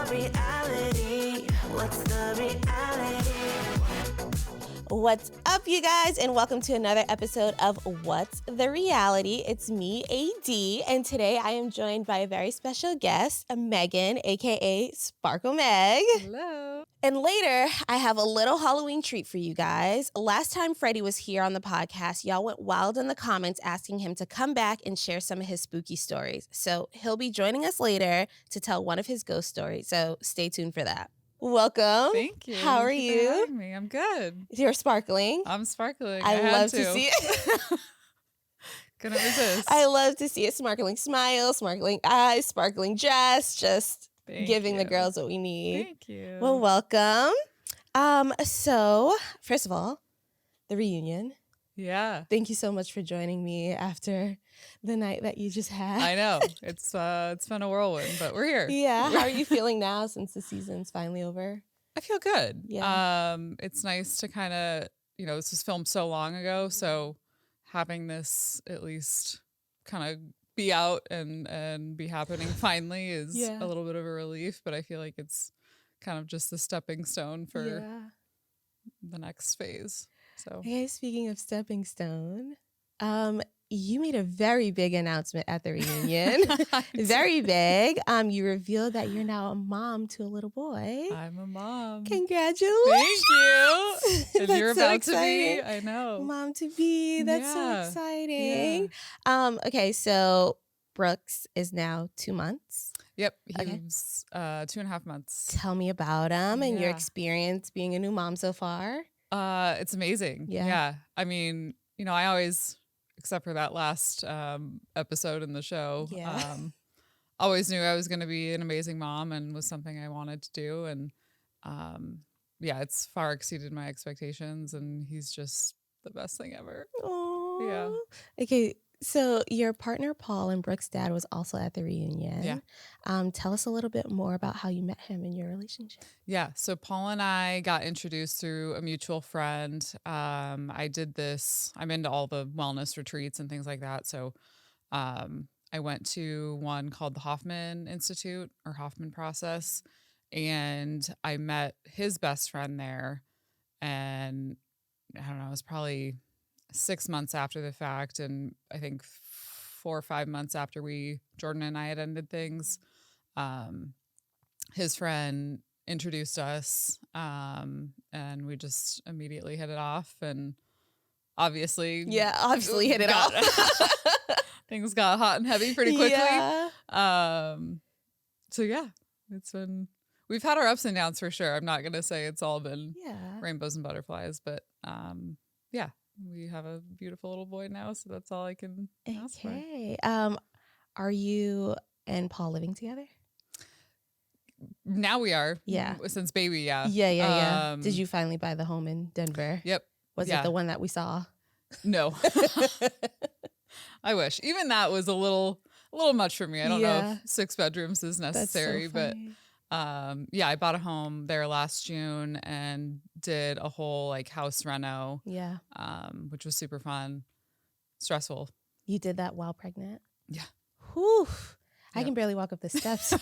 the reality? What's the reality? What's up, you guys, and welcome to another episode of What's the Reality? It's me, AD, and today I am joined by a very special guest, Megan, aka Sparkle Meg. Hello. And later, I have a little Halloween treat for you guys. Last time Freddie was here on the podcast, y'all went wild in the comments asking him to come back and share some of his spooky stories. So he'll be joining us later to tell one of his ghost stories. So stay tuned for that. Welcome. Thank you. How are Thank you? for having me. I'm good. You're sparkling. I'm sparkling. I had love to see it. Couldn't resist. I love to see a sparkling smile, sparkling eyes, sparkling dress, just Thank giving the you. girls what we need. Thank you. Well, welcome. So first of all, the reunion. Yeah. Thank you so much for joining me after the night that you just had. I know. It's been a whirlwind, but we're here. Yeah. How are you feeling now since the season's finally over? I feel good. Yeah. It's nice to kind of, this was filmed so long ago, so having this at least kind of be out and be happening finally is Yeah. a little bit of a relief, but I feel like it's kind of just the stepping stone for the next phase. So Okay, speaking of stepping stone, you made a very big announcement at the reunion. Very big. You revealed that you're now a mom to a little boy. I'm a mom. Congratulations. Thank you. And That's you're so about to be. exciting. I know. Mom to be. That's so Yeah. exciting. Okay, so Brooks is now 2 months. Yep. Okay. He's 2.5 months. Tell me about him and your Yeah. experience being a new mom so far. It's amazing. Yeah. Yeah. I mean, I always, except for that last episode in the show, Yeah. always knew I was going to be an amazing mom and was something I wanted to do. And yeah, it's far exceeded my expectations, and he's just the best thing ever. Oh. Yeah. Okay, so your partner Paul and Brooke's dad was also at the reunion. Yeah. Tell us a little bit more about how you met him and your relationship. Yeah. So Paul and I got introduced through a mutual friend. I'm into all the wellness retreats and things like that. So I went to one called the Hoffman Institute or Hoffman Process, and I met his best friend there. And I don't know, it was probably 6 months after the fact. And I think 4 or 5 months after Jordan and I had ended things, his friend introduced us, and we just immediately hit it off, and obviously hit it off. Things got hot and heavy pretty quickly. Yeah. So yeah, we've had our ups and downs for sure. I'm not gonna say it's all been Yeah. rainbows and butterflies, but yeah, we have a beautiful little boy now, so that's all I can ask for. Okay. Are you and Paul living together? Now we are. Yeah. Since baby, yeah. Yeah. Did you finally buy the home in Denver? Yep. Was it the one that we saw? No. I wish. Even that was a little much for me. I don't know if 6 bedrooms is necessary, but yeah, I bought a home there last June and did a whole house reno. Yeah. Which was super fun. Stressful. You did that while pregnant? Yeah. Whew. I Yep. can barely walk up the steps.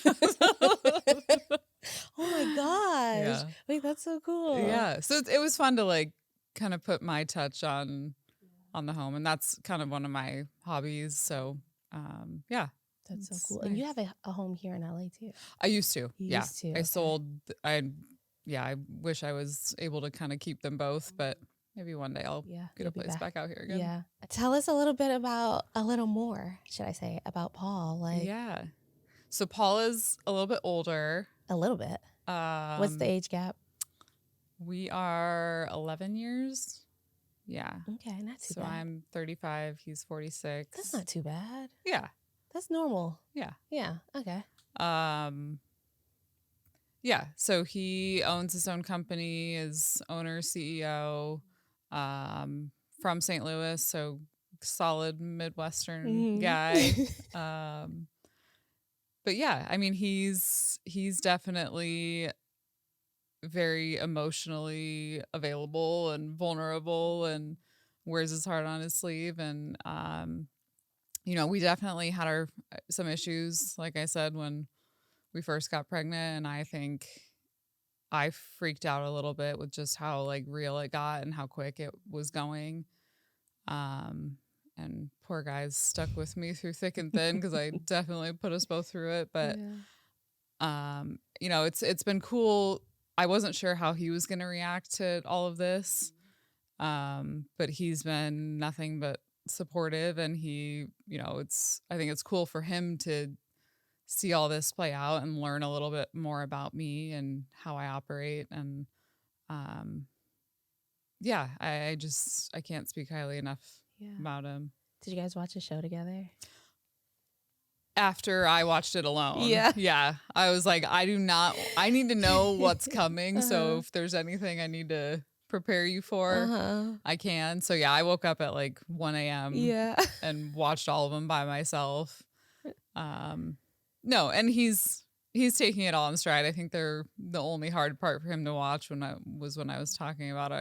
Oh my gosh. Yeah. Wait, that's so cool. Yeah. So it was fun to kind of put my touch on the home, and that's kind of one of my hobbies. So yeah. That's so It's cool. And you nice. have a home here in LA too. I used to. You used to, I okay. sold. I wish I was able to kind of keep them both, but maybe one day I'll get you'll a be place back out here again. Yeah. Tell us a little more, should I say, about Paul. Yeah. So Paul is a little bit older. A little bit. What's the age gap? We are 11 years. Yeah. Okay, not too So bad. I'm 35. He's 46. That's not too bad. Yeah. That's normal. Yeah. Yeah. Okay. Yeah. So he owns his own company, is owner, CEO, from St. Louis. So solid Midwestern guy. But yeah, I mean, he's definitely very emotionally available and vulnerable and wears his heart on his sleeve. And, we definitely had some issues, like I said, when we first got pregnant, and I think I freaked out a little bit with just how like real it got and how quick it was going. And poor guys stuck with me through thick and thin because I definitely put us both through it. But you know, it's been cool. I wasn't sure how he was going to react to all of this, but he's been nothing but supportive, and he, you know, I think it's cool for him to see all this play out and learn a little bit more about me and how I operate. And yeah, I can't speak highly enough about him. Did you guys watch a show together? After I watched it alone. Yeah. I was like, I need to know what's coming. So if there's anything I need to prepare you for, I can. So yeah, I woke up at like 1 a.m. And watched all of them by myself. No, and he's taking it all in stride. I think they're the only hard part for him to watch when I was talking about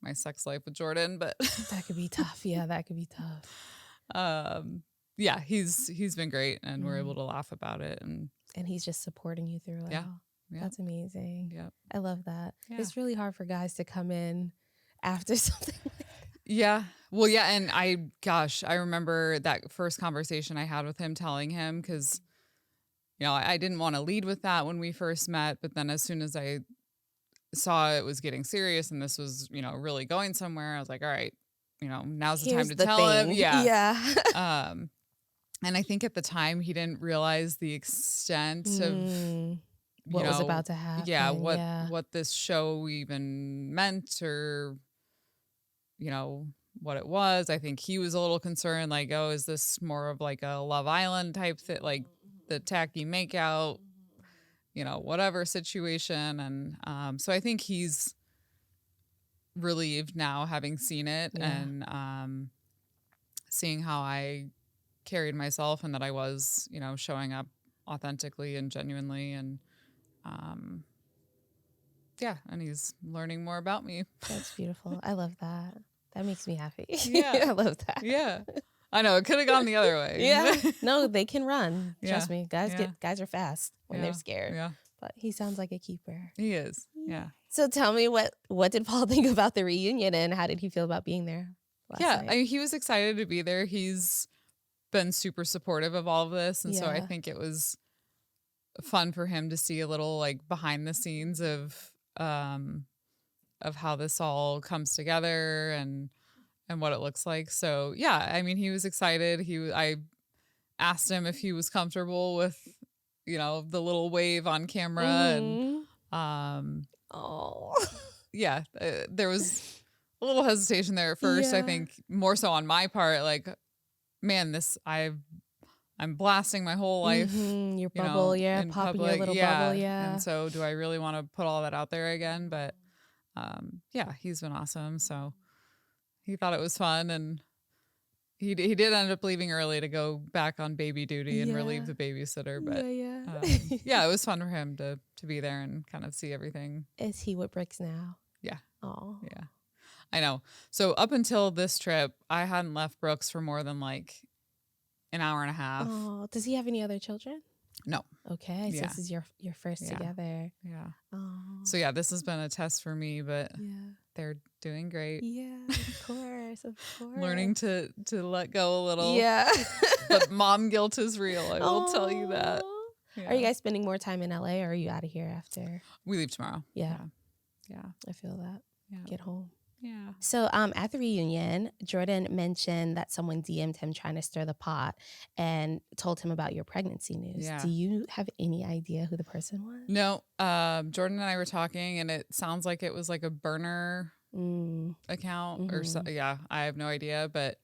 my sex life with Jordan, but that could be tough. Yeah, that could be tough. Yeah, he's been great, and we're able to laugh about it, and he's just supporting you through it. Yeah. That's amazing. Yeah, I love that. Yeah. It's really hard for guys to come in after something like that. Yeah. Well, yeah, and I remember that first conversation I had with him, telling him, because you know, I didn't want to lead with that when we first met, but then as soon as I saw it was getting serious and this was, you know, really going somewhere, I was like, all right, you know, now's the time to tell him. Yeah. And I think at the time he didn't realize the extent of what was about to happen. Yeah, what this show even meant, or you know, what it was. I think he was a little concerned, like, oh, is this more of like a Love Island type thing, like the tacky makeout, you know, whatever situation. And so I think he's relieved now, having seen it and seeing how I carried myself, and that I was, you know, showing up authentically and genuinely, and yeah, and he's learning more about me. That's beautiful. I love that. That makes me happy. Yeah. I love that. Yeah. I know, it could have gone the other way. Yeah. No, they can run. Trust me. Guys are fast when they're scared. Yeah. But he sounds like a keeper. He is. Yeah. So tell me, what did Paul think about the reunion, and how did he feel about being there last night? I mean, he was excited to be there. He's been super supportive of all of this. And so I think it was fun for him to see a little like behind the scenes of how this all comes together and what it looks like. So yeah, I mean, he was excited. I asked him if he was comfortable with, you know, the little wave on camera. And yeah, there was a little hesitation there at first. I think more so on my part, like, man, I'm blasting my whole life. Your bubble, popping public, your little bubble, And so do I really want to put all that out there again? But yeah, he's been awesome. So he thought it was fun, and he did end up leaving early to go back on baby duty and relieve the babysitter. But yeah, it was fun for him to be there and kind of see everything. Is he with Bricks now? Yeah. Oh. Yeah. I know. So up until this trip, I hadn't left Brooks for more than like an hour and a half. Oh, does he have any other children? No. Okay, so this is your first together. Yeah. Oh. So yeah, this has been a test for me, but they're doing great. Yeah, of course. Learning to let go a little. Yeah. But mom guilt is real. I will tell you that. Yeah. Are you guys spending more time in LA, or are you out of here after? We leave tomorrow. Yeah. Yeah. I feel that. Yeah. Get home. Yeah. So at the reunion, Jordan mentioned that someone DM'd him trying to stir the pot and told him about your pregnancy news. Yeah. Do you have any idea who the person was? No. Jordan and I were talking, and it sounds like it was like a burner account or so. Yeah, I have no idea, but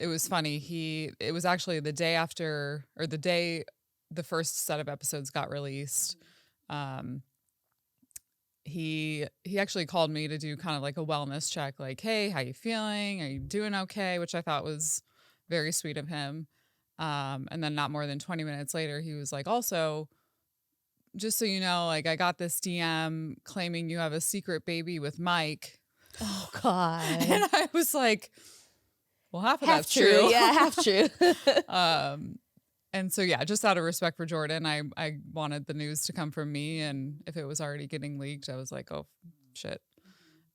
it was funny. It was actually the day after, or the day the first set of episodes got released. He actually called me to do kind of like a wellness check, like, hey, how you feeling? Are you doing okay? Which I thought was very sweet of him. And then not more than 20 minutes later, he was like, also, just so you know, like, I got this DM claiming you have a secret baby with Mike. Oh, God. And I was like, well, half of that's true. Yeah, half true. And so, yeah, just out of respect for Jordan, I wanted the news to come from me. And if it was already getting leaked, I was like, oh, shit.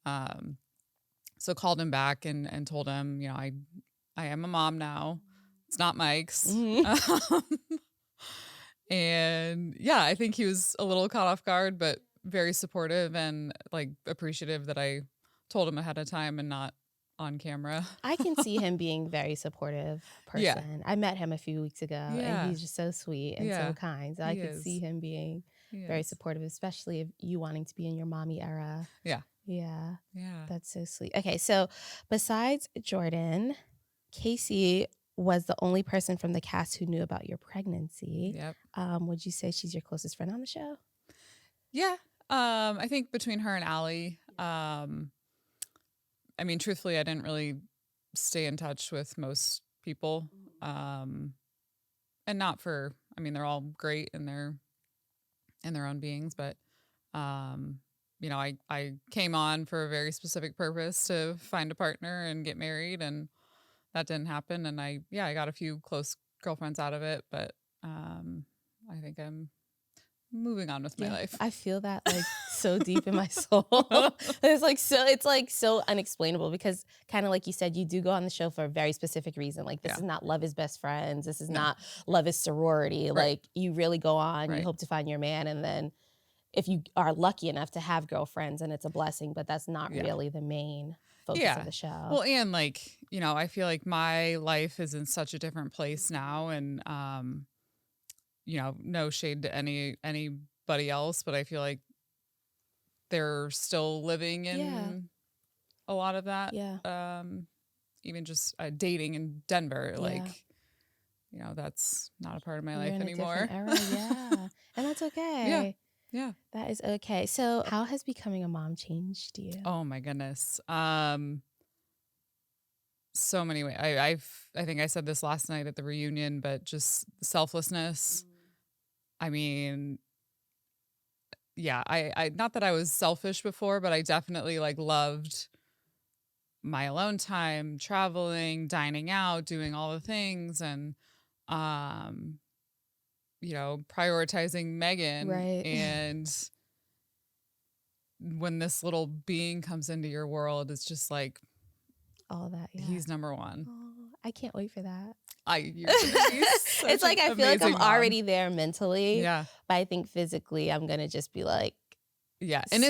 So called him back and told him, I am a mom now. It's not Mike's. And yeah, I think he was a little caught off guard, but very supportive and like appreciative that I told him ahead of time and not on camera. I can see him being very supportive person. Yeah. I met him a few weeks ago and he's just so sweet and so kind. So I could see him being very supportive, especially if you wanting to be in your mommy era. Yeah. Yeah. Yeah. That's so sweet. Okay, so besides Jordan, Casey was the only person from the cast who knew about your pregnancy. Yep. Would you say she's your closest friend on the show? Yeah. I think between her and Allie, I mean, truthfully, I didn't really stay in touch with most people. And not for, I mean, they're all great in their own beings, but, I came on for a very specific purpose to find a partner and get married, and that didn't happen. And I got a few close girlfriends out of it, but I think I'm moving on with my life. I feel that like so deep in my soul. It's like so unexplainable because kind of like you said, you do go on the show for a very specific reason. Like this is not Love is Best Friends. This is not Love is Sorority. Right. Like you really go on, you hope to find your man, and then if you are lucky enough to have girlfriends, and it's a blessing, but that's not really the main focus of the show. Well, and like, I feel like my life is in such a different place now, and no shade to anybody else, but I feel like they're still living in a lot of that. Yeah. Even just dating in Denver, like, that's not a part of my life anymore. Era, yeah. And that's okay. Yeah. That is okay. So how has becoming a mom changed you? Oh my goodness. So many ways. I think I said this last night at the reunion, but just selflessness. I mean, I not that I was selfish before, but I definitely like loved my alone time, traveling, dining out, doing all the things, and prioritizing Megan. Right. And when this little being comes into your world, it's just like all that. Yeah. He's number one. Oh, I can't wait for that. It's like I feel like I'm already there mentally. Yeah. But I think physically I'm gonna just be like, yeah. And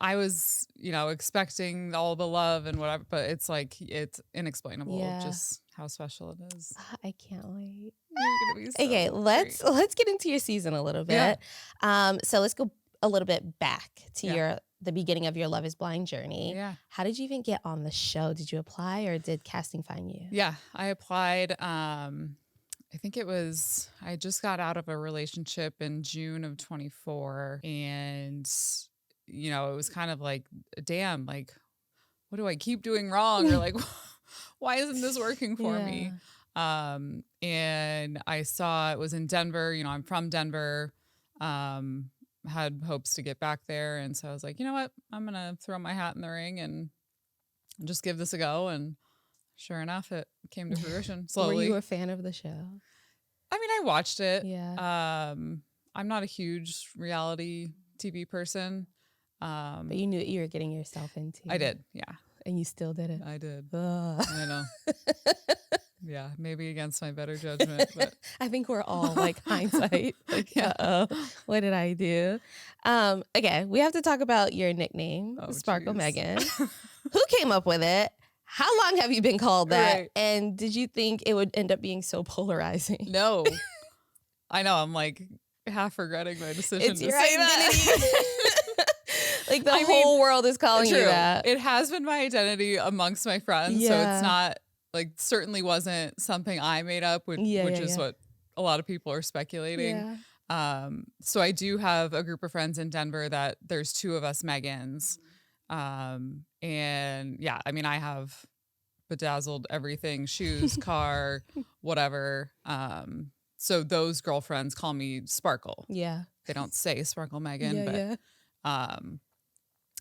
I was, expecting all the love and whatever, but it's like it's inexplainable just how special it is. I can't wait. You're gonna be so okay, let's get into your season a little bit. Yeah. So let's go a little bit back to the beginning of your Love is Blind journey. Yeah. How did you even get on the show? Did you apply or did casting find you? Yeah, I applied. I think I just got out of a relationship in June of 24. And, it was kind of like, damn, like, what do I keep doing wrong? Or like, why isn't this working for me? And I saw it was in Denver. I'm from Denver. Had hopes to get back there. And so I was like, you know what? I'm going to throw my hat in the ring and just give this a go. And sure enough, it came to fruition slowly. Were you a fan of the show? I mean, I watched it. Yeah. I'm not a huge reality TV person. But you knew what you were getting yourself into. I did. Yeah. And you still did it. I did. Ugh. I know. Yeah, maybe against my better judgment, but I think we're all like hindsight. Like, what did I do? Okay, we have to talk about your nickname, Sparkle Megan. Who came up with it? How long have you been called that? Right. And did you think it would end up being so polarizing? No. I know. I'm like half regretting my decision it's to your say identity. that. Like the whole world is calling you that. It has been my identity amongst my friends, so it's not. Like, certainly wasn't something I made up, which is what a lot of people are speculating. Yeah. So I do have a group of friends in Denver that there's two of us Megans. And yeah, I mean, I have bedazzled everything, shoes, car, whatever. So those girlfriends call me Sparkle. Yeah. They don't say Sparkle Megan,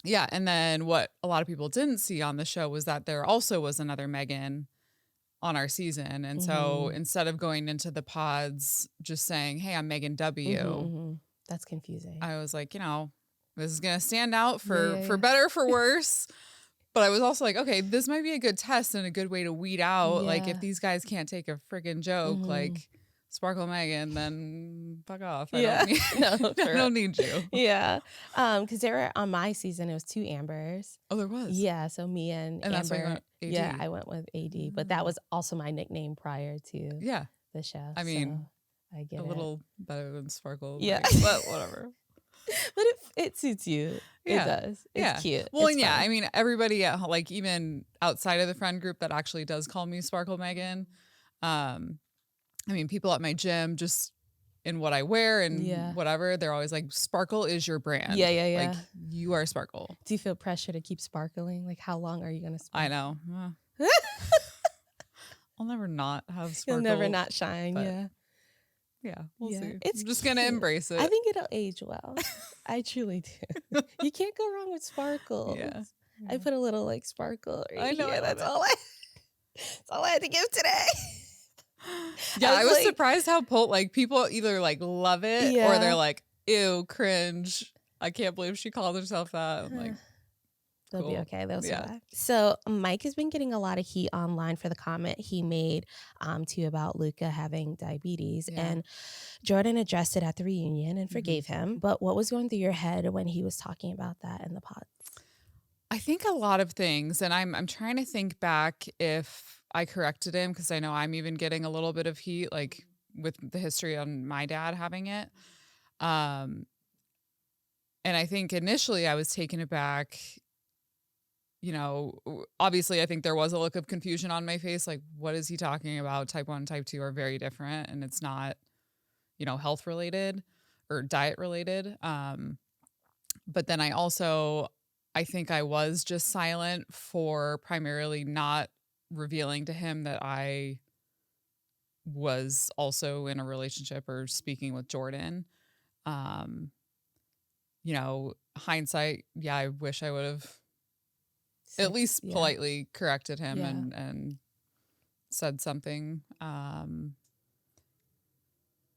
yeah. And then what a lot of people didn't see on the show was that there also was another Megan on our season. And so instead of going into the pods just saying, hey, I'm Megan W, that's confusing. I was like, this is going to stand out for Yeah. better or for worse. But I was also like, okay, this might be a good test and a good way to weed out. Like, if these guys can't take a freaking joke, like Sparkle Megan, then fuck off. I don't need, I don't need you. Yeah. Because there were, on my season, it was 2 Ambers. Oh, there was? Yeah. So me and Amber. That's why you went AD. Yeah, I went with AD. But that was also my nickname prior to the show. I mean, so I get a little better than Sparkle. Yeah. Megan, but whatever. But it suits you. Yeah. It does. It's cute. Well, it's and fun. I mean, everybody at like even outside of the friend group that actually does call me Sparkle Megan. I mean, people at my gym, just in what I wear and whatever, they're always like, Sparkle is your brand. Yeah. Like, you are Sparkle. Do you feel pressure to keep sparkling? Like, how long are you going to sparkle? I know. I'll never not have Sparkle. You'll never not shine. Yeah, we'll see. It's I'm just going to embrace it. I think it'll age well. I truly do. You can't go wrong with sparkles. Yeah. I put a little like sparkle right I know. here. That's all I had to give today. Yeah, I was like, surprised how people either like love it or they're like, ew, cringe. I can't believe she called herself that. I'm like, they'll cool. be okay. They'll survive. So Mike has been getting a lot of heat online for the comment he made to you about Luca having diabetes. Yeah. And Jordan addressed it at the reunion and forgave him. But what was going through your head when he was talking about that in the pods? I think a lot of things. And I'm trying to think back if I corrected him, because I know I'm even getting a little bit of heat, like with the history on my dad having it. And I think initially I was taken aback. Obviously I think there was a look of confusion on my face. Like, what is he talking about? Type 1 and type 2 are very different, and it's not, health related or diet related. But then I think I was just silent for primarily not revealing to him that I was also in a relationship or speaking with Jordan. Hindsight, I wish I would have at least politely corrected him and said something. But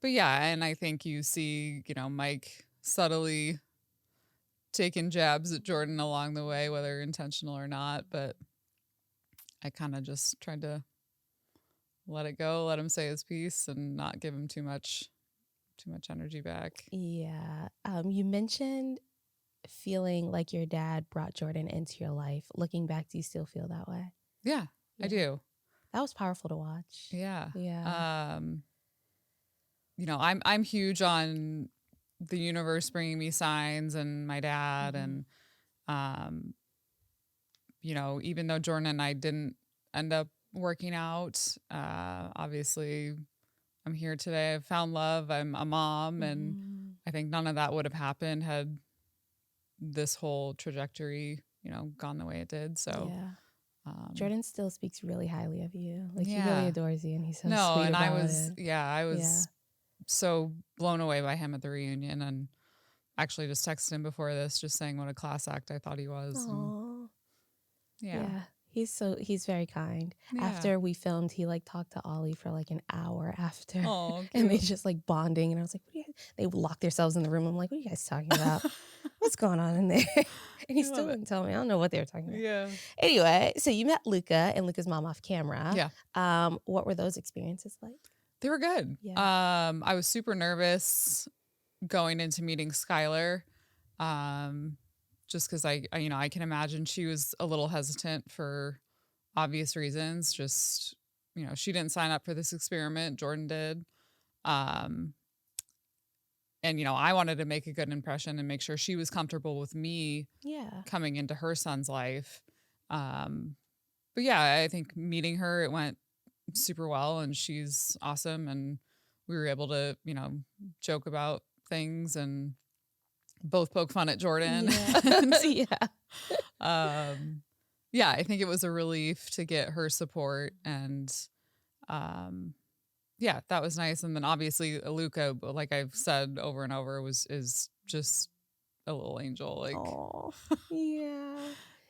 and I think you see, Mike subtly taking jabs at Jordan along the way, whether intentional or not. But I kind of just tried to let it go, let him say his piece, and not give him too much energy back. Yeah. You mentioned feeling like your dad brought Jordan into your life. Looking back, do you still feel that way? Yeah. I do. That was powerful to watch. Yeah. Yeah. I'm huge on the universe bringing me signs and my dad. And, even though Jordan and I didn't end up working out, obviously I'm here today. I've found love. I'm a mom. And I think none of that would have happened had this whole trajectory, gone the way it did. So Jordan still speaks really highly of you. Like he really adores you, and he's so sweet and about I was so blown away by him at the reunion, and actually just texted him before this, just saying what a class act I thought he was. And, he's very kind. Yeah. After we filmed, he like talked to Ollie for like an hour after. Oh, and they just like bonding, and I was like, they locked themselves in the room. I'm like, what are you guys talking about? What's going on in there? And he still didn't tell me. I don't know what they were talking about. Yeah. Anyway, so you met Luca and Luca's mom off camera. Yeah. What were those experiences like? They were good. Yeah. I was super nervous going into meeting Skylar, just because I can imagine she was a little hesitant for obvious reasons. Just, she didn't sign up for this experiment. Jordan did. And, I wanted to make a good impression and make sure she was comfortable with me coming into her son's life. But I think meeting her, it went super well, and she's awesome. And we were able to, joke about things and both poke fun at Jordan. Yeah. I think it was a relief to get her support, and that was nice. And then obviously Luca, like I've said over and over, is just a little angel. Like, oh, yeah.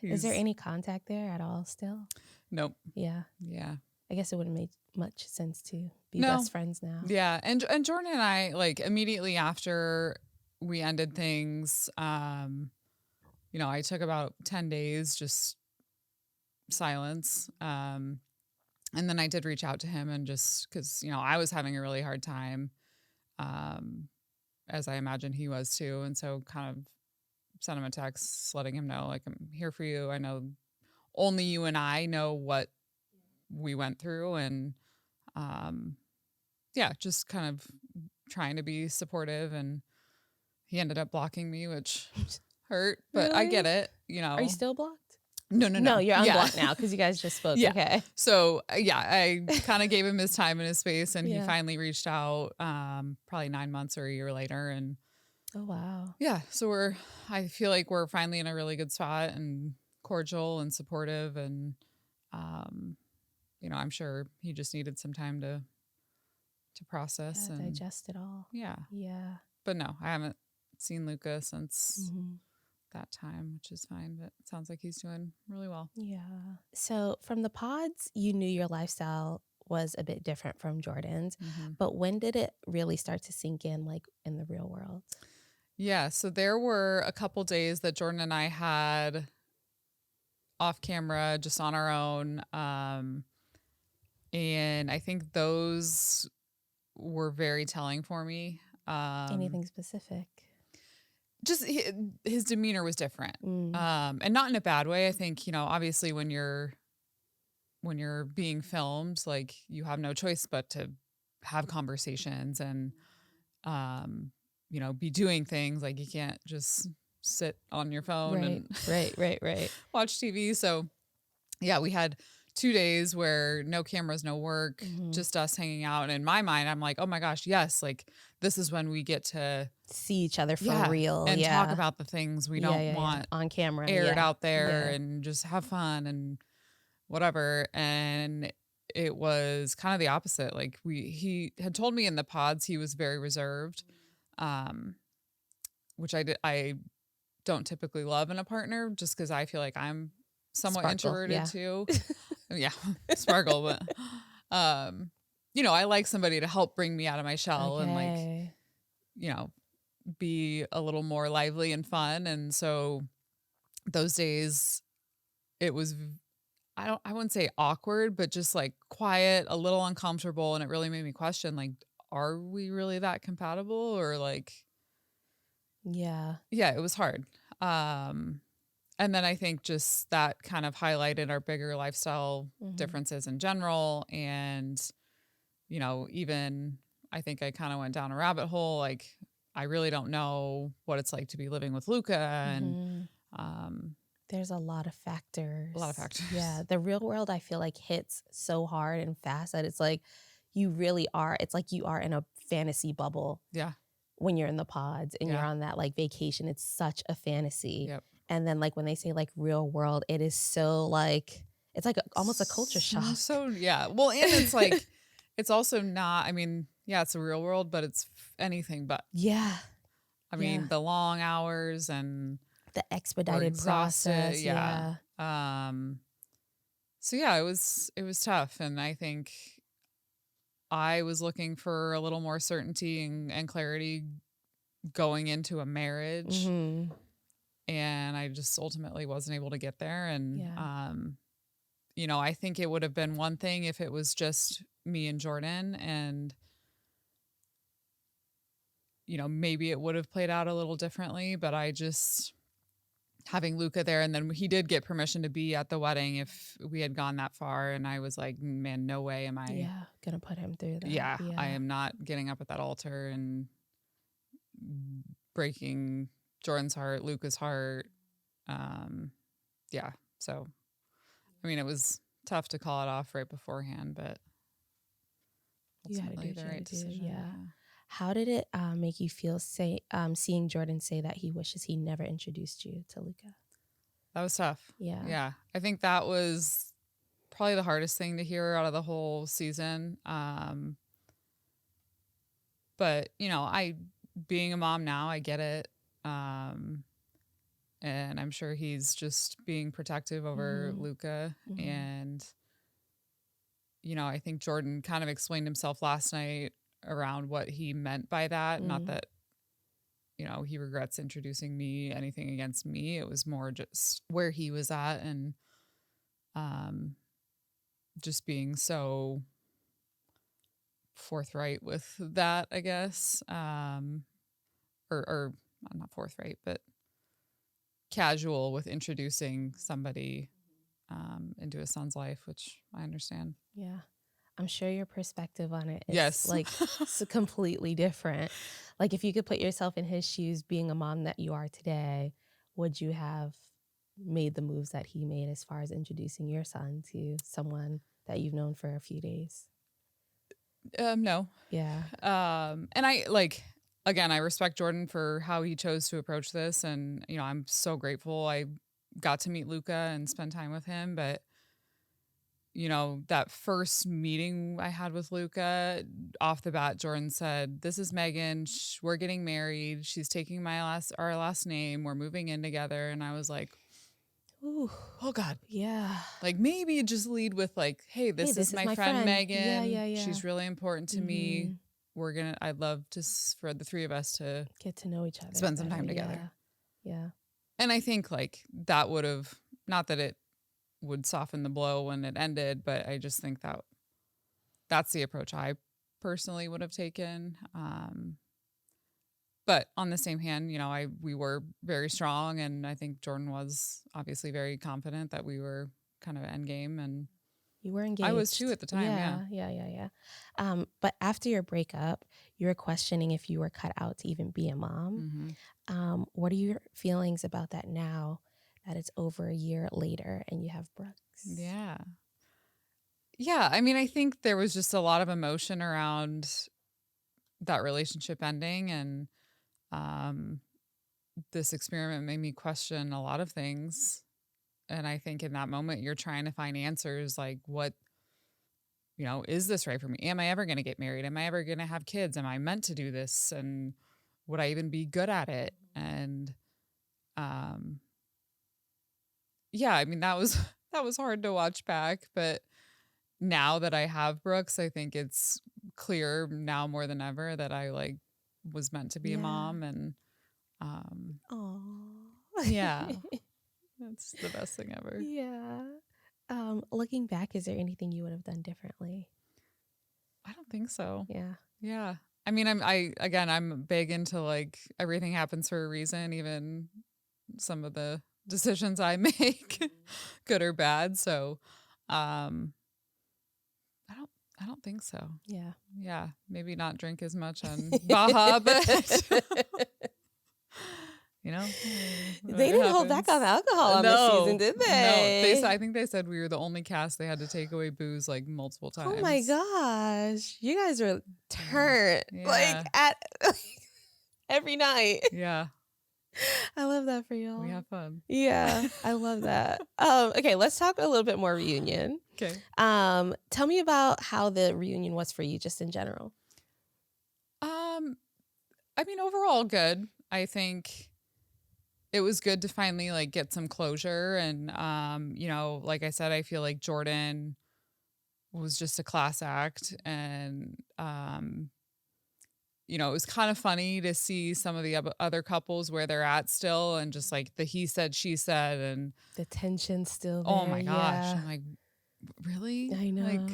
Is there any contact there at all still? Nope. Yeah. Yeah. I guess it wouldn't make much sense to be No. best friends now. Yeah. And Jordan and I, like, immediately after we ended things, you know, I took about 10 days just silence. And then I did reach out to him and just because, you know, I was having a really hard time, as I imagine he was too. And so kind of sent him a text letting him know, like, I'm here for you. I know only you and I know what we went through. And yeah, just kind of trying to be supportive. And he ended up blocking me, which hurt, but I get Really? it, you know. Are you still blocked? No. No, you're Yeah. unblocked now because you guys just spoke. Yeah. Okay. So yeah, I kind of gave him his time and his space, and he Yeah. finally reached out, probably 9 months or a year later, and Oh, wow. yeah. So I feel like we're finally in a really good spot and cordial and supportive, and you know, I'm sure he just needed some time to process Yeah, and digest it all. yeah. Yeah. But no, I haven't seen Luca since Mhm. that time, which is fine. But it sounds like he's doing really well. Yeah. So from the pods, you knew your lifestyle was a bit different from Jordan's, but when did it really start to sink in, like in the real world? Yeah, so there were a couple days that Jordan and I had off camera, just on our own. And I think those were very telling for me. Anything specific? Just his demeanor was different. And not in a bad way. I think, you know, obviously when you're being filmed, like you have no choice but to have conversations and, you know, be doing things. Like you can't just sit on your phone and Right. watch TV. So yeah, we had 2 days where no cameras, no work, just us hanging out. And in my mind, I'm like, oh my gosh, yes, like this is when we get to See each other for real. and talk about the things we don't want on camera. aired out there and just have fun and whatever. And it was kind of the opposite. Like he had told me in the pods he was very reserved, which I don't typically love in a partner just because I feel like I'm somewhat introverted too. Yeah, sparkle, but you know, I like somebody to help bring me out of my shell and like, you know, be a little more lively and fun. And so those days it was I wouldn't say awkward, but just like quiet, a little uncomfortable, and it really made me question, like, are we really that compatible? Or like yeah, it was hard. And then I think just that kind of highlighted our bigger lifestyle differences in general. And, you know, even I think I kind of went down a rabbit hole. Like, I really don't know what it's like to be living with Luca. And there's a lot of factors. Yeah. The real world, I feel like, hits so hard and fast that it's like you really are. It's like you are in a fantasy bubble. Yeah. When you're in the pods and you're on that like vacation, it's such a fantasy. Yep. And then like when they say like real world, it is so like, it's like almost a culture shock. So yeah. Well, and it's like, it's also not, I mean, yeah, it's a real world, but it's anything but. Yeah. I mean, the long hours and the expedited process. Yeah. So yeah, it was tough. And I think I was looking for a little more certainty and clarity going into a marriage. And I just ultimately wasn't able to get there. And, you know, I think it would have been one thing if it was just me and Jordan and, you know, maybe it would have played out a little differently, but I just having Luca there, and then he did get permission to be at the wedding if we had gone that far. And I was like, man, no way am I gonna put him through that. Yeah, I am not getting up at that altar and breaking Jordan's heart, Luca's heart. Yeah. So, I mean, it was tough to call it off right beforehand, but ultimately the right decision. Yeah. How did it make you feel seeing Jordan say that he wishes he never introduced you to Luca? That was tough. Yeah. Yeah. I think that was probably the hardest thing to hear out of the whole season. But, you know, being a mom now, I get it. And I'm sure he's just being protective over Luca. And I think Jordan kind of explained himself last night around what he meant by that. Not that, he regrets introducing me, anything against me. It was more just where he was at and just being so forthright with that, I guess. Or not forthright, but casual with introducing somebody into his son's life, which I understand. Yeah. I'm sure your perspective on it is Yes. like so completely different. Like if you could put yourself in his shoes being a mom that you are today, would you have made the moves that he made as far as introducing your son to someone that you've known for a few days? No. Yeah. And I again, I respect Jordan for how he chose to approach this. And, I'm so grateful I got to meet Luca and spend time with him. But, that first meeting I had with Luca, off the bat, Jordan said, "This is Megan. We're getting married. She's taking our last name. We're moving in together." And I was like, Ooh. oh God. Yeah. Like maybe just lead with like, hey, this is my friend Megan. Yeah. She's really important to me. I'd love for the three of us to get to know each other. Spend some time together. Yeah. And I think like that would have, not that it would soften the blow when it ended, but I just think that's the approach I personally would have taken. But on the same hand, we were very strong, and I think Jordan was obviously very confident that we were kind of endgame, and you were engaged. I was too at the time. Yeah. But after your breakup, you were questioning if you were cut out to even be a mom. Mm-hmm. What are your feelings about that now that it's over a year later and you have Brooks? Yeah. I mean, I think there was just a lot of emotion around that relationship ending, and this experiment made me question a lot of things. And I think in that moment, you're trying to find answers like, what, is this right for me? Am I ever going to get married? Am I ever going to have kids? Am I meant to do this? And would I even be good at it? And, I mean, that was hard to watch back. But now that I have Brooks, I think it's clear now more than ever that I was meant to be a mom. And, yeah, that's the best thing ever. Yeah. Looking back, is there anything you would have done differently? I don't think so. Yeah. I mean, I'm big into everything happens for a reason, even some of the decisions I make, good or bad. So, I don't think so. Yeah. Maybe not drink as much on Baja, but they didn't hold back on alcohol on this season, did they? No, I think they said we were the only cast they had to take away booze multiple times. Oh my gosh, you guys were turned at every night. Yeah, I love that for y'all. we have fun. Yeah, I love that. Okay, let's talk a little bit more reunion. Okay. Tell me about how the reunion was for you, just in general. I mean, overall good. I think it was good to finally get some closure. And, like I said, I feel like Jordan was just a class act. And, it was kind of funny to see some of the other couples where they're at still, and just the he said, she said, and the tension still there. Oh my gosh. I'm like, really? I know.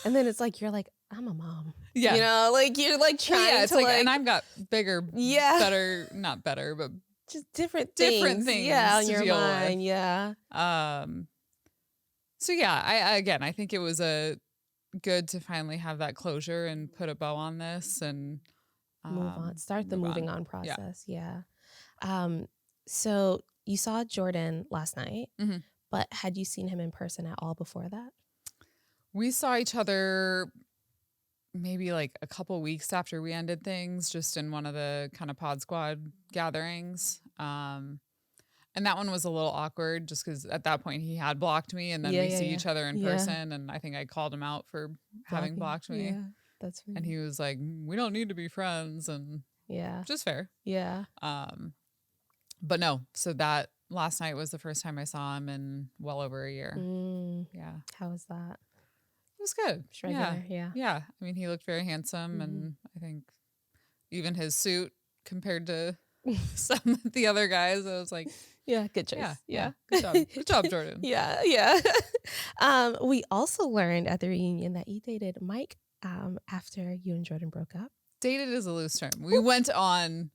And then it's you're like, I'm a mom. Yeah. You're trying to and I've got bigger, better, not better, but just different things. Yeah, on your mind. With. Yeah. So I think it was good to finally have that closure and put a bow on this and move on. Start the moving on process. Yeah. So you saw Jordan last night, but had you seen him in person at all before that? We saw each other maybe a couple weeks after we ended things, just in one of the kind of pod squad gatherings. And that one was a little awkward just because at that point he had blocked me, and then we see each other in person. And I think I called him out for having blocked me. Yeah, that's funny. And he was like, we don't need to be friends. And just fair. Yeah. But no, so that last night was the first time I saw him in well over a year. Yeah. How was that? It was good. Just regular, yeah. Yeah. I mean, he looked very handsome, and I think even his suit compared to some of the other guys, I was like, Yeah, good choice. yeah. Good job. Good job, Jordan. Yeah. We also learned at the reunion that you dated Mike after you and Jordan broke up. Dated is a loose term. We went on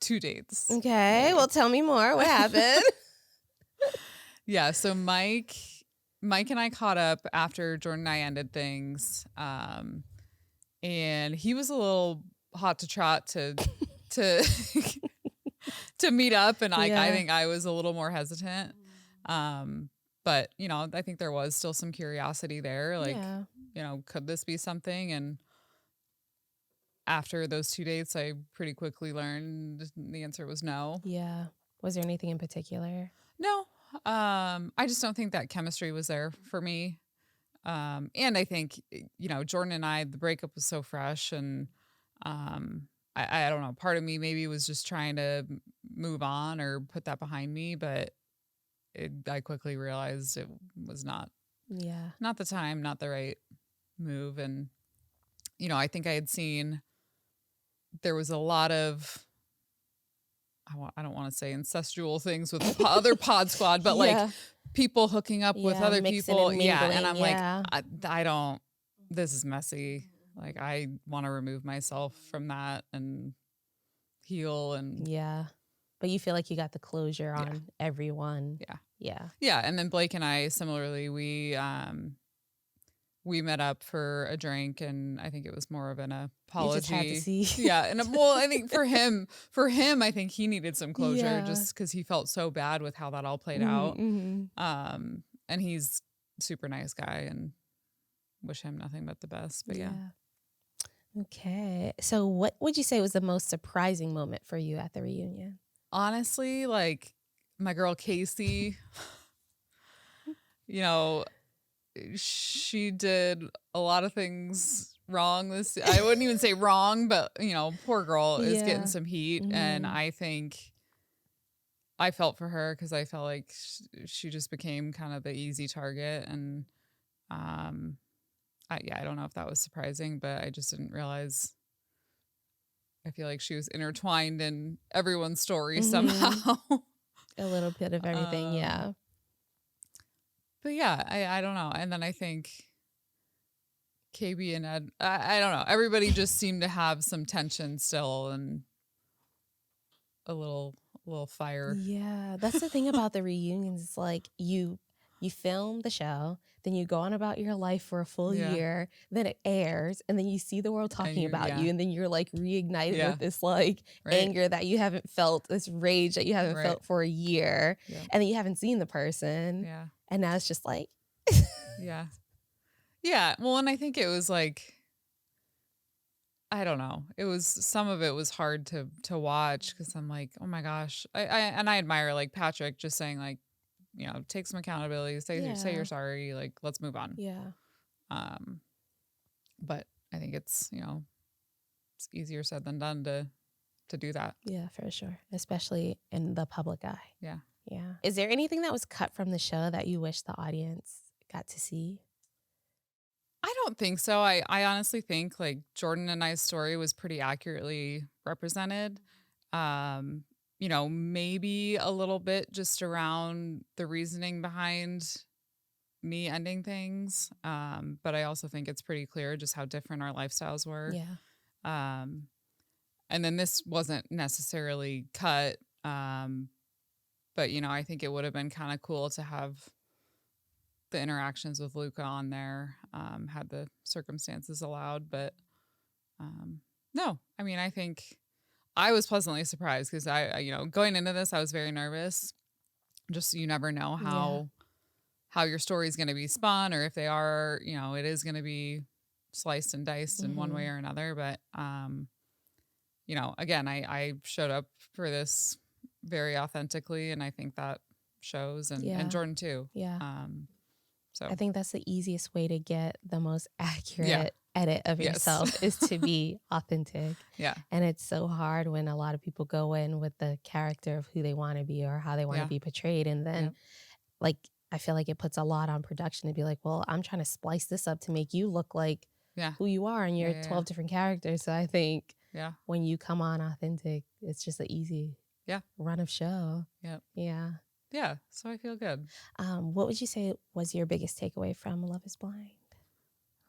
2 dates. Okay, well, tell me more. What happened? Yeah, so Mike and I caught up after Jordan and I ended things. And he was a little hot to trot to to meet up, and I think I was a little more hesitant. But I think there was still some curiosity there, like could this be something? And after those 2 dates, I pretty quickly learned the answer was no. Yeah. Was there anything in particular? No. I just don't think that chemistry was there for me. And I think, Jordan and I, the breakup was so fresh, and I don't know, part of me maybe was just trying to move on or put that behind me, but I quickly realized it was not the time, not the right move. And, I think I had seen there was a lot of, I don't want to say incestual things with other pod squad, but like people hooking up with other people. And I'm like, I don't, this is messy. Like, I want to remove myself from that and heal. And but you feel like you got the closure on everyone. Yeah. And then Blake and I, similarly, we met up for a drink, and I think it was more of an apology. You just had to see. Yeah. And I think for him, I think he needed some closure just because he felt so bad with how that all played out. And he's a super nice guy, and wish him nothing but the best. But yeah. Okay. So what would you say was the most surprising moment for you at the reunion? Honestly, like my girl Casey, she did a lot of things wrong. I wouldn't even say wrong, but poor girl is getting some heat. And I think I felt for her because I felt like she just became kind of the easy target. And I don't know if that was surprising, but I just didn't realize. I feel like she was intertwined in everyone's story somehow. A little bit of everything, yeah. But yeah, I don't know. And then I think KB and Ed, I don't know. Everybody just seemed to have some tension still and a little fire. Yeah, that's the thing about the reunions. It's like you film the show, then you go on about your life for a full year, then it airs, and then you see the world talking about you, and then you're like reignited with this like anger that you haven't felt, this rage that you haven't felt for a year, and then you haven't seen the person, and now it's just like, yeah. Well, and I think it was like, I don't know. It was, some of it was hard to watch because I'm like, oh my gosh, I admire like Patrick just saying like, take some accountability, say you're sorry, like let's move on. But I think it's it's easier said than done to do that. Yeah, for sure, especially in the public eye. Yeah. Is there anything that was cut from the show that you wish the audience got to see? I don't think so. I honestly think like Jordan and I's story was pretty accurately represented. Maybe a little bit just around the reasoning behind me ending things. But I also think it's pretty clear just how different our lifestyles were. Yeah. And then this wasn't necessarily cut. But, I think it would have been kind of cool to have the interactions with Luca on there, had the circumstances allowed. But no, I mean, I think I was pleasantly surprised because going into this, I was very nervous. Just, you never know how your story is going to be spun, or if they are, it is going to be sliced and diced in one way or another. But, again, I showed up for this very authentically, and I think that shows, and Jordan too. Yeah. So I think that's the easiest way to get the most accurate edit of yourself is to be authentic. Yeah. And it's so hard when a lot of people go in with the character of who they want to be or how they want to be portrayed. And then like, I feel like it puts a lot on production to be like, well, I'm trying to splice this up to make you look like who you are and your 12 different characters. So I think when you come on authentic, it's just an easy run of show. Yep. Yeah. Yeah. So I feel good. What would you say was your biggest takeaway from Love is Blind?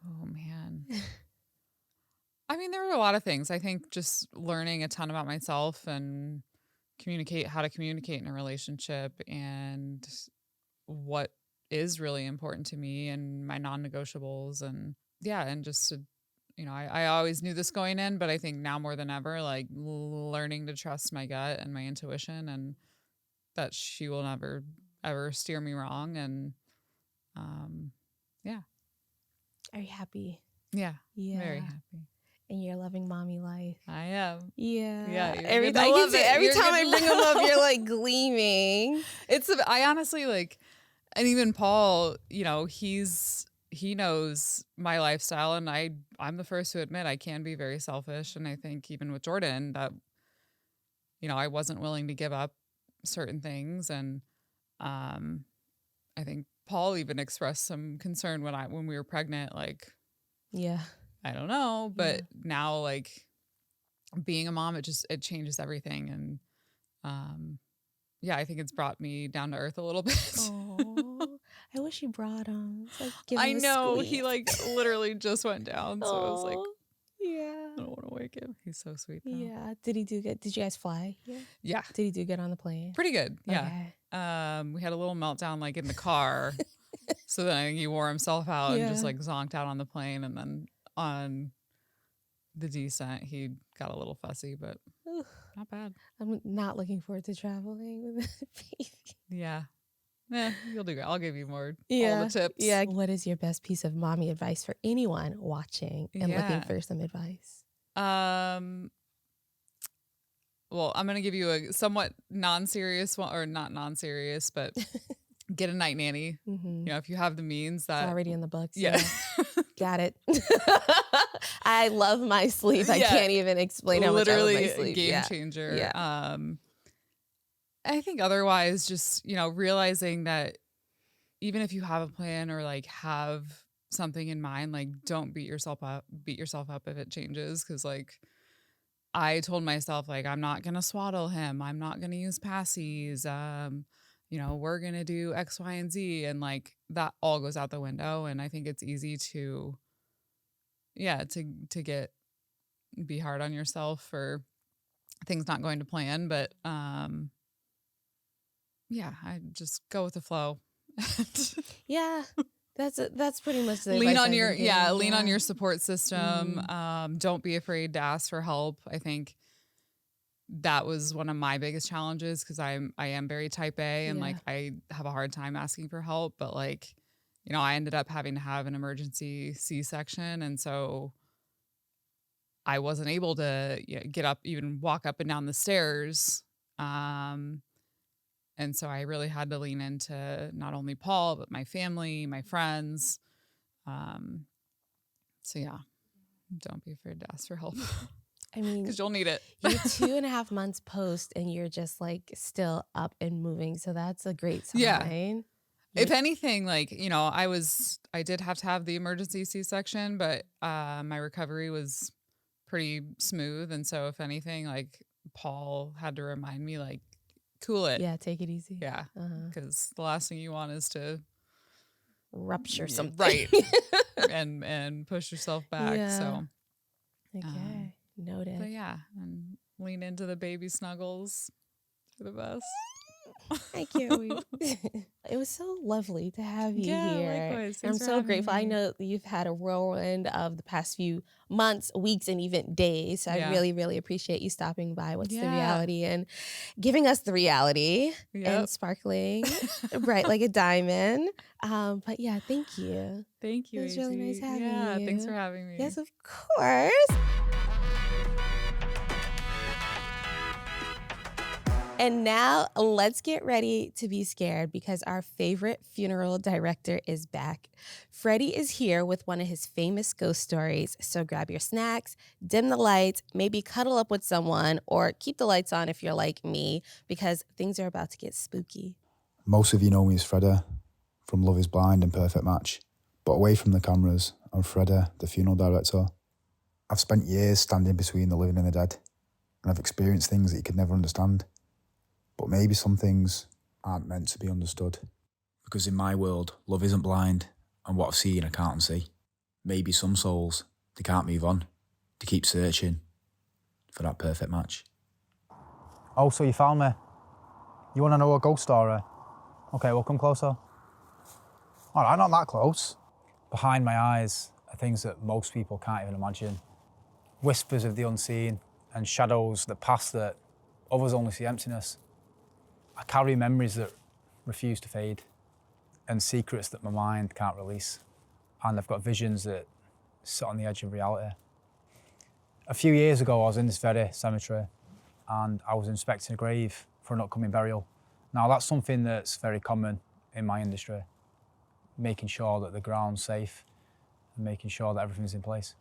Oh, man. I mean, there were a lot of things. I think just learning a ton about myself and how to communicate in a relationship and what is really important to me and my non-negotiables. And and just to, I always knew this going in, but I think now more than ever, like learning to trust my gut and my intuition and that she will never, ever steer me wrong. And Are you happy? Yeah. Very happy. In your loving mommy life. I am. Yeah. Yeah. Every time I bring them up, you're like gleaming. I honestly like, and even Paul, he knows my lifestyle, and I'm the first to admit I can be very selfish. And I think even with Jordan that, I wasn't willing to give up certain things. And I think Paul even expressed some concern when we were pregnant, like, I don't know, but now like being a mom, it changes everything. And I think it's brought me down to earth a little bit. Oh, I wish you brought him. Like, I know he like literally just went down, so I was like, I don't want to wake him. He's so sweet though. Yeah. Did he do good? Did you guys fly? Yeah. Did he do good on the plane? Pretty good. Yeah. Okay. We had a little meltdown like in the car. So then I think he wore himself out and just like zonked out on the plane, and then on the descent he got a little fussy, but not bad. I'm not looking forward to traveling with a baby. Yeah. You'll do good. I'll give you more Yeah. all the tips. Yeah. What is your best piece of mommy advice for anyone watching and looking for some advice? Well, I'm going to give you a somewhat non-serious one, or not non-serious, but get a night nanny. Mm-hmm. If you have the means, that it's already in the books. Yeah. Got it. I love my sleep. I can't even explain how much I love my sleep. Game changer. Yeah. I think otherwise just, realizing that even if you have a plan or like have something in mind, like don't beat yourself up if it changes. Cause like I told myself, like, I'm not going to swaddle him. I'm not going to use passies. We're going to do X, Y, and Z. And like that all goes out the window. And I think it's easy to be hard on yourself for things not going to plan. But I just go with the flow. Yeah. That's pretty much the lean advice on your support system. Don't be afraid to ask for help. I think that was one of my biggest challenges because I am very type A and like I have a hard time asking for help. But like, I ended up having to have an emergency C-section, and so I wasn't able to get up, even walk up and down the stairs. And so I really had to lean into not only Paul, but my family, my friends. So yeah, don't be afraid to ask for help. I mean, because you'll need it. You're 2.5 months post and you're just like still up and moving. So that's a great sign. Yeah. If anything, like, I did have to have the emergency C-section, but my recovery was pretty smooth. And so if anything, like Paul had to remind me, like, cool it. Yeah, take it easy. Yeah, because the last thing you want is to rupture something. Right. and push yourself back. Yeah. So, okay. Noted. But yeah, and lean into the baby snuggles. They're the best. I can't wait. It was so lovely to have you here. Likewise. I'm so grateful. Me. I know you've had a whirlwind of the past few months, weeks, and even days. So I really, really appreciate you stopping by. What's the reality and giving us the reality and sparkling bright like a diamond. But yeah, thank you. Thank you. It was really nice having you. Yeah, thanks for having me. Yes, of course. And now let's get ready to be scared because our favorite funeral director is back. Freddie is here with one of his famous ghost stories. So grab your snacks, dim the lights, maybe cuddle up with someone, or keep the lights on if you're like me, because things are about to get spooky. Most of you know me as Freddie, from Love is Blind and Perfect Match, but away from the cameras, I'm Freddie, the funeral director. I've spent years standing between the living and the dead, and I've experienced things that you could never understand. But maybe some things aren't meant to be understood. Because in my world, love isn't blind, and what I've seen I can't unsee. Maybe some souls, they can't move on. They keep searching for that perfect match. Oh, so you found me? You want to know a ghost story? Okay, well, come closer. All right, not that close. Behind my eyes are things that most people can't even imagine. Whispers of the unseen and shadows that pass that others only see emptiness. I carry memories that refuse to fade and secrets that my mind can't release. And I've got visions that sit on the edge of reality. A few years ago, I was in this very cemetery and I was inspecting a grave for an upcoming burial. Now, that's something that's very common in my industry, making sure that the ground's safe and making sure that everything's in place.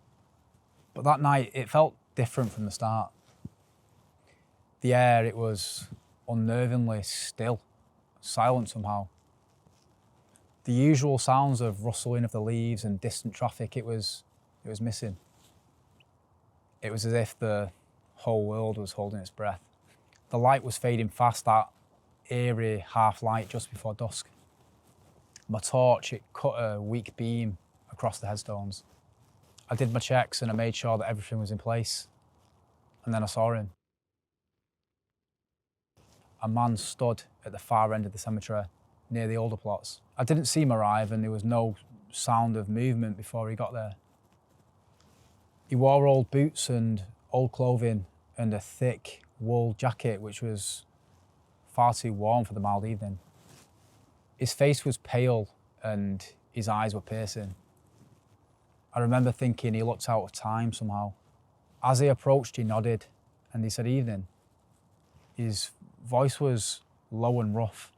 But that night, it felt different from the start. The air, it was unnervingly still, silent somehow. The usual sounds of rustling of the leaves and distant traffic, it was missing. It was as if the whole world was holding its breath. The light was fading fast, that eerie half light just before dusk. My torch, it cut a weak beam across the headstones. I did my checks and I made sure that everything was in place. And then I saw him. A man stood at the far end of the cemetery, near the older plots. I didn't see him arrive and there was no sound of movement before he got there. He wore old boots and old clothing and a thick wool jacket, which was far too warm for the mild evening. His face was pale and his eyes were piercing. I remember thinking he looked out of time somehow. As he approached, he nodded and he said, "Evening." His voice was low and rough.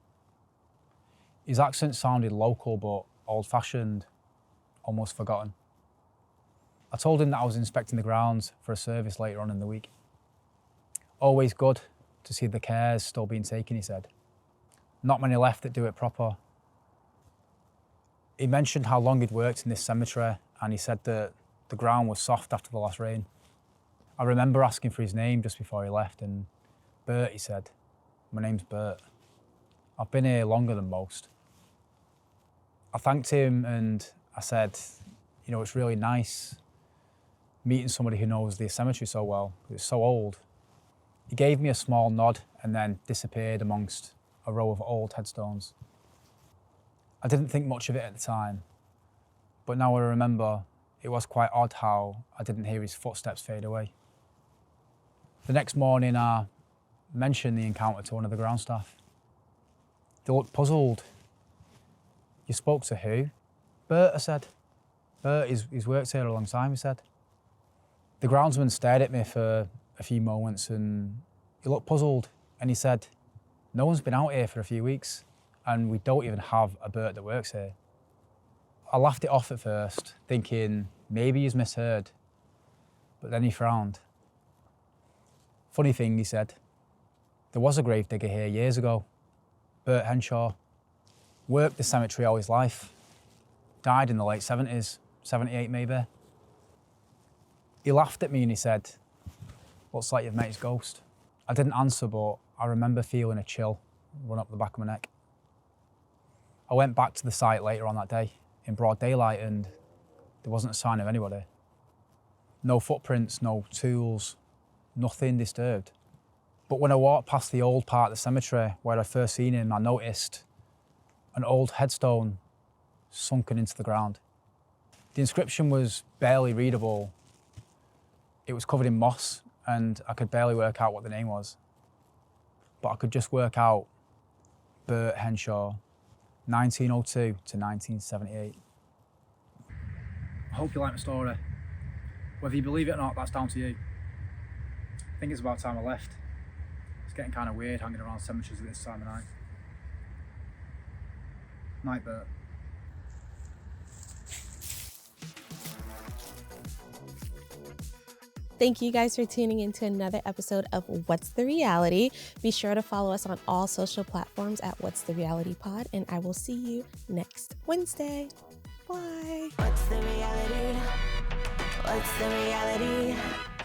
His accent sounded local but old-fashioned, almost forgotten. I told him that I was inspecting the grounds for a service later on in the week. "Always good to see the cares still being taken," he said. "Not many left that do it proper." He mentioned how long he'd worked in this cemetery and he said that the ground was soft after the last rain. I remember asking for his name just before he left and "Bert," he said. "My name's Bert. I've been here longer than most." I thanked him and I said, "You know, it's really nice meeting somebody who knows the cemetery so well. It's so old." He gave me a small nod and then disappeared amongst a row of old headstones. I didn't think much of it at the time, but now I remember it was quite odd how I didn't hear his footsteps fade away. The next morning, I mentioned the encounter to one of the ground staff. They looked puzzled. "You spoke to who?" "Bert," I said. "Bert, he's worked here a long time," he said. The groundsman stared at me for a few moments and he looked puzzled and he said, "No one's been out here for a few weeks and we don't even have a Bert that works here." I laughed it off at first, thinking maybe he's misheard, but then he frowned. "Funny thing," he said, "there was a gravedigger here years ago, Bert Henshaw. Worked the cemetery all his life. Died in the late 70s, 78 maybe." He laughed at me and he said, "Looks like you've met his ghost." I didn't answer, but I remember feeling a chill run up the back of my neck. I went back to the site later on that day in broad daylight and there wasn't a sign of anybody. No footprints, no tools, nothing disturbed. But when I walked past the old part of the cemetery where I'd first seen him, I noticed an old headstone sunken into the ground. The inscription was barely readable. It was covered in moss and I could barely work out what the name was. But I could just work out Bert Henshaw, 1902 to 1978. I hope you like my story. Whether you believe it or not, that's down to you. I think it's about time I left. It's getting kind of weird hanging around cemeteries at this time of night. Night, Bert. Thank you guys for tuning in to another episode of What's the Reality. Be sure to follow us on all social platforms at What's the Reality Pod, and I will see you next Wednesday. Bye. What's the reality? What's the reality?